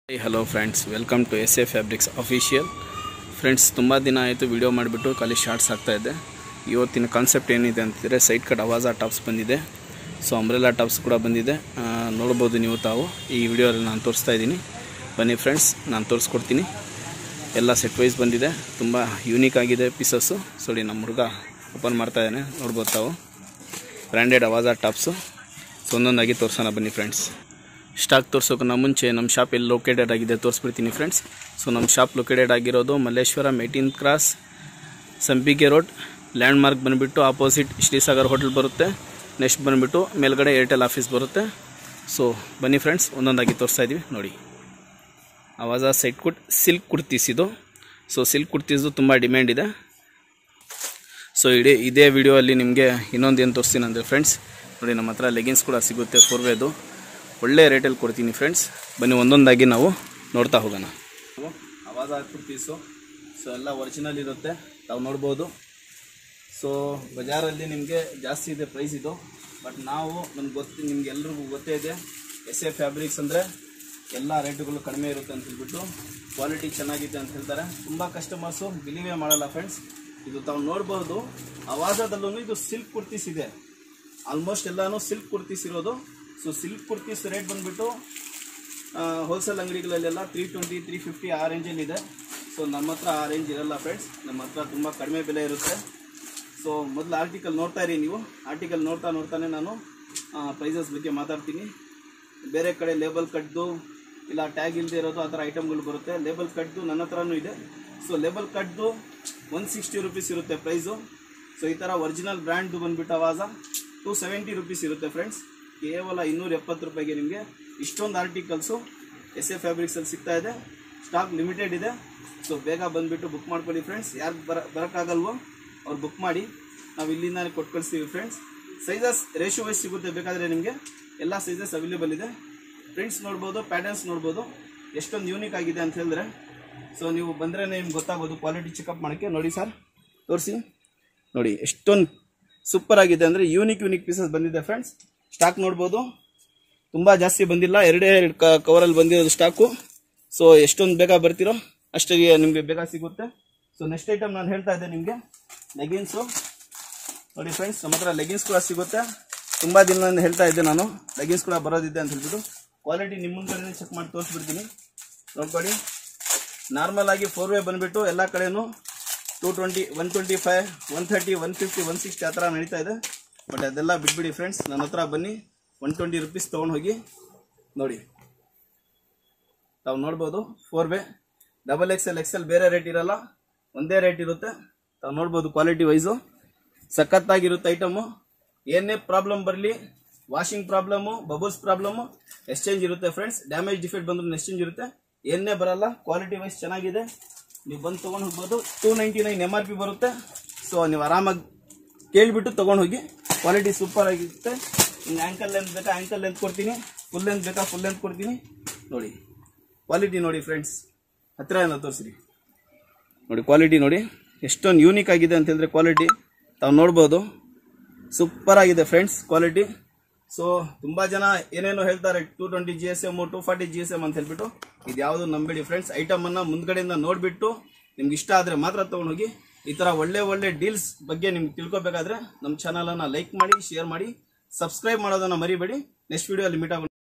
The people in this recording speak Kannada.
Hello friends, welcome to SA fabrics official. Friends, ತುಂಬ ದಿನ ಆಯಿತು ವಿಡಿಯೋ ಮಾಡಿಬಿಟ್ಟು ಖಾಲಿ ಶಾರ್ಟ್ಸ್ ಆಗ್ತಾಯಿದ್ದೆ. ಇವತ್ತಿನ ಕಾನ್ಸೆಪ್ಟ್ ಏನಿದೆ ಅಂತಿದ್ರೆ ಸೈಡ್ ಕಟ್ ಅವಾಜಾ ಟಾಪ್ಸ್ ಬಂದಿದೆ. ಸೊ ಅಂಬ್ರೆಲಾ ಟಾಪ್ಸ್ ಕೂಡ ಬಂದಿದೆ, ನೋಡ್ಬೋದು ನೀವು ತಾವು ಈ ವಿಡಿಯೋದಲ್ಲಿ ನಾನು ತೋರಿಸ್ತಾ ಇದ್ದೀನಿ. ಬನ್ನಿ ಫ್ರೆಂಡ್ಸ್, ನಾನು ತೋರಿಸ್ಕೊಡ್ತೀನಿ. ಎಲ್ಲ ಸೆಟ್ ವೈಸ್ ಬಂದಿದೆ, ತುಂಬ ಯೂನಿಕ್ ಆಗಿದೆ ಪೀಸಸ್ಸು. ಸರಿ, ನಮ್ಮ ಹುಡುಗ ಓಪನ್ ಮಾಡ್ತಾಯಿದ್ದಾನೆ, ನೋಡ್ಬೋದು ತಾವು. Branded ಅವಾಜಾ tops. ಸೊ ಒಂದೊಂದಾಗಿ ತೋರಿಸೋಣ ಬನ್ನಿ ಫ್ರೆಂಡ್ಸ್. ಸ್ಟಾಕ್ ತೋರಿಸೋಕೆ ಮುಂಚೆ ನಮ್ಮ ಶಾಪ್ ಎಲ್ಲಿ ಲೊಕೇಟೆಡ್ ಆಗಿದೆ ತೋರಿಸ್ಬಿಡ್ತೀನಿ ಫ್ರೆಂಡ್ಸ್. ಸೊ ನಮ್ಮ ಶಾಪ್ ಲೊಕೇಟೆಡ್ ಆಗಿರೋದು ಮಲ್ಲೇಶ್ವರಂ 18th ಕ್ರಾಸ್, ಸಂಪಿಗೆ ರೋಡ್. ಲ್ಯಾಂಡ್ ಮಾರ್ಕ್ ಬಂದುಬಿಟ್ಟು ಆಪೋಸಿಟ್ ಶ್ರೀಸಾಗರ್ ಹೋಟೆಲ್ ಬರುತ್ತೆ. ನೆಕ್ಸ್ಟ್ ಬಂದುಬಿಟ್ಟು ಮೇಲ್ಗಡೆ ಏರ್ಟೆಲ್ ಆಫೀಸ್ ಬರುತ್ತೆ. ಸೊ ಬನ್ನಿ ಫ್ರೆಂಡ್ಸ್, ಒಂದೊಂದಾಗಿ ತೋರಿಸ್ತಾ ಇದ್ದೀವಿ ನೋಡಿ. ಅವಾಜಾ ಸೈಡ್ ಕುಟ್ ಸಿಲ್ಕ್ ಕುರ್ತೀಸ್ ಇದು. ಸೊ ಸಿಲ್ಕ್ ಕುರ್ತೀಸ್ದು ತುಂಬ ಡಿಮ್ಯಾಂಡ್ ಇದೆ. ಸೊ ಇದೇ ವಿಡಿಯೋ ಅಲ್ಲಿ ನಿಮಗೆ ಇನ್ನೊಂದು ಏನು ತೋರಿಸ್ತೀನಿ ಅಂದರೆ ಫ್ರೆಂಡ್ಸ್ ನೋಡಿ, ನಮ್ಮ ಹತ್ರ ಲೆಗಿನ್ಸ್ ಕೂಡ ಸಿಗುತ್ತೆ 4ವೇದು. ಒಳ್ಳೆ ರೇಟಲ್ಲಿ ಕೊಡ್ತೀನಿ ಫ್ರೆಂಡ್ಸ್. ಬನ್ನಿ ಒಂದೊಂದಾಗಿ ನಾವು ನೋಡ್ತಾ ಹೋಗೋಣ. ಅವಾಜಾ ಕುರ್ತೀಸು ಸೊ ಎಲ್ಲ ಒರಿಜಿನಲ್ ಇರುತ್ತೆ, ತಾವು ನೋಡ್ಬೋದು. ಸೊ ಬಜಾರಲ್ಲಿ ನಿಮಗೆ ಜಾಸ್ತಿ ಇದೆ ಪ್ರೈಸ್ ಇದು, ಬಟ್ ನಾವು ನಿಮ್ಗೆ ಎಲ್ರಿಗೂ ಗೊತ್ತೇ ಇದೆ, SA ಫ್ಯಾಬ್ರಿಕ್ಸ್ ಅಂದರೆ ಎಲ್ಲ ರೇಟುಗಳು ಕಡಿಮೆ ಇರುತ್ತೆ ಅಂತ ಹೇಳ್ಬಿಟ್ಟು, ಕ್ವಾಲಿಟಿ ಚೆನ್ನಾಗಿದೆ ಅಂತ ಹೇಳ್ತಾರೆ. ತುಂಬ ಕಸ್ಟಮರ್ಸು ಬಿಲೀವೇ ಮಾಡಲ್ಲ ಫ್ರೆಂಡ್ಸ್. ಇದು ತಾವು ನೋಡ್ಬೋದು, ಅವಾಜಾದಲ್ಲೂ ಇದು ಸಿಲ್ಕ್ ಕುರ್ತೀಸ್ ಇದೆ. ಆಲ್ಮೋಸ್ಟ್ ಎಲ್ಲನೂ ಸಿಲ್ಕ್ ಕುರ್ತೀಸ್ ಇರೋದು. ಸೊ ಸಿಲ್ಕ್ ಕುರ್ತೀಸ್ ರೇಟ್ ಬಂದುಬಿಟ್ಟು ಹೋಲ್ಸೇಲ್ ಅಂಗಡಿಗಳಲ್ಲೆಲ್ಲ 320, 350 ಆ ರೇಂಜಲ್ಲಿದೆ. ಸೊ ನಮ್ಮ ಹತ್ರ ಆ ರೇಂಜ್ ಇರಲ್ಲ ಫ್ರೆಂಡ್ಸ್, ನಮ್ಮ ಹತ್ರ ತುಂಬ ಕಡಿಮೆ ಬೆಲೆ ಇರುತ್ತೆ. ಸೊ ಮೊದಲು ಆರ್ಟಿಕಲ್ ನೋಡ್ತಾ ಇರಿ ನೀವು. ಆರ್ಟಿಕಲ್ ನೋಡ್ತಾನೆ ನಾನು ಪ್ರೈಸಸ್ ಬಗ್ಗೆ ಮಾತಾಡ್ತೀನಿ. ಬೇರೆ ಕಡೆ ಲೇಬಲ್ ಕಟ್ದು ಇಲ್ಲ ಟ್ಯಾಗ್ ಇಲ್ಲದೆ ಇರೋದು ಆ ಥರ ಐಟಮ್ಗಳು ಬರುತ್ತೆ. ಲೇಬಲ್ ಕಟ್ದು ನನ್ನ ಹತ್ರನೂ ಇದೆ. ಸೊ ಲೇಬಲ್ ಕಟ್ದು 160 ರೂಪೀಸ್ ಇರುತ್ತೆ ಪ್ರೈಸು. ಸೊ ಈ ಥರ ಒರಿಜಿನಲ್ ಬ್ರ್ಯಾಂಡ್ದು ಬಂದುಬಿಟ್ಟು ಅವಾಜಾ 270 ರೂಪೀಸ್ ಇರುತ್ತೆ ಫ್ರೆಂಡ್ಸ್. ಕೇವಲ 270 ರೂಪಾಯಿಗೆ ನಿಮಗೆ ಇಷ್ಟೊಂದು ಆರ್ಟಿಕಲ್ಸು SA ಫ್ಯಾಬ್ರಿಕ್ಸಲ್ಲಿ ಸಿಗ್ತಾ ಇದೆ. ಸ್ಟಾಕ್ ಲಿಮಿಟೆಡ್ ಇದೆ. ಸೊ ಬೇಗ ಬಂದುಬಿಟ್ಟು ಬುಕ್ ಮಾಡ್ಕೊಳ್ಳಿ ಫ್ರೆಂಡ್ಸ್. ಯಾರು ಬರೋಕ್ಕಾಗಲ್ವೋ ಅವ್ರು ಬುಕ್ ಮಾಡಿ, ನಾವು ಇಲ್ಲಿಂದ ಕೊಟ್ಟು ಕಳಿಸ್ತೀವಿ ಫ್ರೆಂಡ್ಸ್. ಸೈಜಸ್ ರೇಷಿಯೋ ವೈಸ್ ಸಿಗುತ್ತೆ, ಬೇಕಾದರೆ ನಿಮಗೆ ಎಲ್ಲ ಸೈಜಸ್ ಅವೈಲೇಬಲ್ ಇದೆ ಫ್ರೆಂಡ್ಸ್. ನೋಡ್ಬೋದು, ಪ್ಯಾಟರ್ನ್ಸ್ ನೋಡ್ಬೋದು ಎಷ್ಟೊಂದು ಯೂನಿಕ್ ಆಗಿದೆ ಅಂತ ಹೇಳಿದ್ರೆ. ಸೊ ನೀವು ಬಂದರೆ ನಿಮ್ಗೆ ಗೊತ್ತಾಗೋದು ಕ್ವಾಲಿಟಿ ಚೆಕಪ್ ಮಾಡೋಕ್ಕೆ. ನೋಡಿ ಸರ್, ತೋರಿಸಿ ನೋಡಿ, ಎಷ್ಟೊಂದು ಸೂಪರ್ ಆಗಿದೆ ಅಂದರೆ ಯೂನಿಕ್ ಪೀಸಸ್ ಬಂದಿದೆ ಫ್ರೆಂಡ್ಸ್. ಸ್ಟಾಕ್ ನೋಡ್ಬೋದು, ತುಂಬ ಜಾಸ್ತಿ ಬಂದಿಲ್ಲ, ಎರಡೇ ಕವರಲ್ಲಿ ಬಂದಿರೋದು ಸ್ಟಾಕು. ಸೊ ಎಷ್ಟೊಂದು ಬೇಗ ಬರ್ತಿರೋ ಅಷ್ಟಿಗೆ ನಿಮಗೆ ಬೇಗ ಸಿಗುತ್ತೆ. ಸೊ ನೆಕ್ಸ್ಟ್ ಐಟಮ್ ನಾನು ಹೇಳ್ತಾ ಇದ್ದೆ ನಿಮಗೆ ಲೆಗಿನ್ಸು. ನೋಡಿ ಫ್ರೆಂಡ್ಸ್, ನಮ್ಮ ಹತ್ರ ಲೆಗಿನ್ಸ್ ಕೂಡ ಸಿಗುತ್ತೆ. ತುಂಬ ದಿನದಿಂದ ಹೇಳ್ತಾ ಇದ್ದೆ ನಾನು, ಲೆಗಿನ್ಸ್ ಕೂಡ ಬರೋದಿದೆ ಅಂತ ಹೇಳ್ಬಿಟ್ಟು. ಕ್ವಾಲಿಟಿ ನಿಮ್ಮ ಮುಂದೆ ಚೆಕ್ ಮಾಡಿ ತೋರಿಸ್ಬಿಡ್ತೀನಿ, ನೋಡ್ಕೊಳ್ಳಿ. ನಾರ್ಮಲ್ ಆಗಿ 4ವೇ ಬಂದುಬಿಟ್ಟು ಎಲ್ಲ ಕಡೆನೂ 220, 125, 130, 150, 160 ಆ ಥರ ನಡೀತಾ ಇದೆ. ಬಟ್ ಅದೆಲ್ಲ ಬಿಟ್ಬಿಡಿ ಫ್ರೆಂಡ್ಸ್, ನನ್ನ ಹತ್ರ ಬನ್ನಿ, 120 ರೂಪೀಸ್ ತೊಗೊಂಡು ಹೋಗಿ ನೋಡಿ. ತಾವು ನೋಡ್ಬೋದು 4ವೇ, XXL, XL ಬೇರೆ ರೇಟ್ ಇರಲ್ಲ, ಒಂದೇ ರೇಟ್ ಇರುತ್ತೆ. ತಾವು ನೋಡ್ಬೋದು ಕ್ವಾಲಿಟಿ ವೈಸು ಸಖತ್ತಾಗಿರುತ್ತೆ ಐಟಮು. ಏನೇ ಪ್ರಾಬ್ಲಮ್ ಬರಲಿ, washing problem, bubbles problem, exchange ಇರುತ್ತೆ ಫ್ರೆಂಡ್ಸ್. ಡ್ಯಾಮೇಜ್ ಡಿಫೆಕ್ಟ್ ಬಂದರೂ ಎಕ್ಸ್ಚೇಂಜ್ ಇರುತ್ತೆ, ಏನೇ ಬರಲ್ಲ. ಕ್ವಾಲಿಟಿ ವೈಸ್ ಚೆನ್ನಾಗಿದೆ, ನೀವು ಬಂದು ತೊಗೊಂಡು ಹೋಗ್ಬೋದು. 299 MRP ಬರುತ್ತೆ. ಸೊ ನೀವು ಆರಾಮಾಗಿ ಕೇಳಿಬಿಟ್ಟು ತೊಗೊಂಡು ಹೋಗಿ, ಕ್ವಾಲಿಟಿ ಸೂಪರ್ ಆಗಿರುತ್ತೆ. ನಿಮ್ಗೆ ಆ್ಯಂಕಲ್ ಲೆಂತ್ ಬೇಕಾ ಆ್ಯಂಕಲ್ ಲೆಂತ್ ಕೊಡ್ತೀನಿ, ಫುಲ್ ಲೆಂತ್ ಬೇಕಾ ಫುಲ್ ಲೆಂತ್ ಕೊಡ್ತೀನಿ. ನೋಡಿ ಕ್ವಾಲಿಟಿ ನೋಡಿ ಫ್ರೆಂಡ್ಸ್, ಹತ್ತಿರ ಏನೋ ತೋರಿಸ್ರಿ ನೋಡಿ. ಕ್ವಾಲಿಟಿ ನೋಡಿ ಎಷ್ಟೊಂದು ಯೂನಿಕ್ ಆಗಿದೆ ಅಂತ ಹೇಳಿದ್ರೆ ಕ್ವಾಲಿಟಿ ತಾವು ನೋಡ್ಬೋದು. ಸೂಪರ್ ಆಗಿದೆ ಫ್ರೆಂಡ್ಸ್ ಕ್ವಾಲಿಟಿ. ಸೊ ತುಂಬ ಜನ ಏನೇನೋ ಹೇಳ್ತಾರೆ 220 GSM, 240 GSM ಅಂತ ಹೇಳ್ಬಿಟ್ಟು. ಇದು ಯಾವುದು ನಂಬೇಡಿ ಫ್ರೆಂಡ್ಸ್. ಐಟಮನ್ನು ಮುಂದ್ಗಡೆಯಿಂದ ನೋಡಿಬಿಟ್ಟು ನಿಮ್ಗೆ ಇಷ್ಟ ಆದರೆ ಮಾತ್ರ ತೊಗೊಂಡು ಹೋಗಿ. ಈ ಥರ ಒಳ್ಳೆ ಡೀಲ್ಸ್ ಬಗ್ಗೆ ನಿಮ್ಗೆ ತಿಳ್ಕೊಬೇಕಾದ್ರೆ ನಮ್ಮ ಚಾನಲನ್ನು ಲೈಕ್ ಮಾಡಿ, ಶೇರ್ ಮಾಡಿ, ಸಬ್ಸ್ಕ್ರೈಬ್ ಮಾಡೋದನ್ನು ಮರಿಬೇಡಿ. ನೆಕ್ಸ್ಟ್ ವಿಡಿಯೋಲ್ಲಿ ಮೀಟ್ ಆಗೋಣ.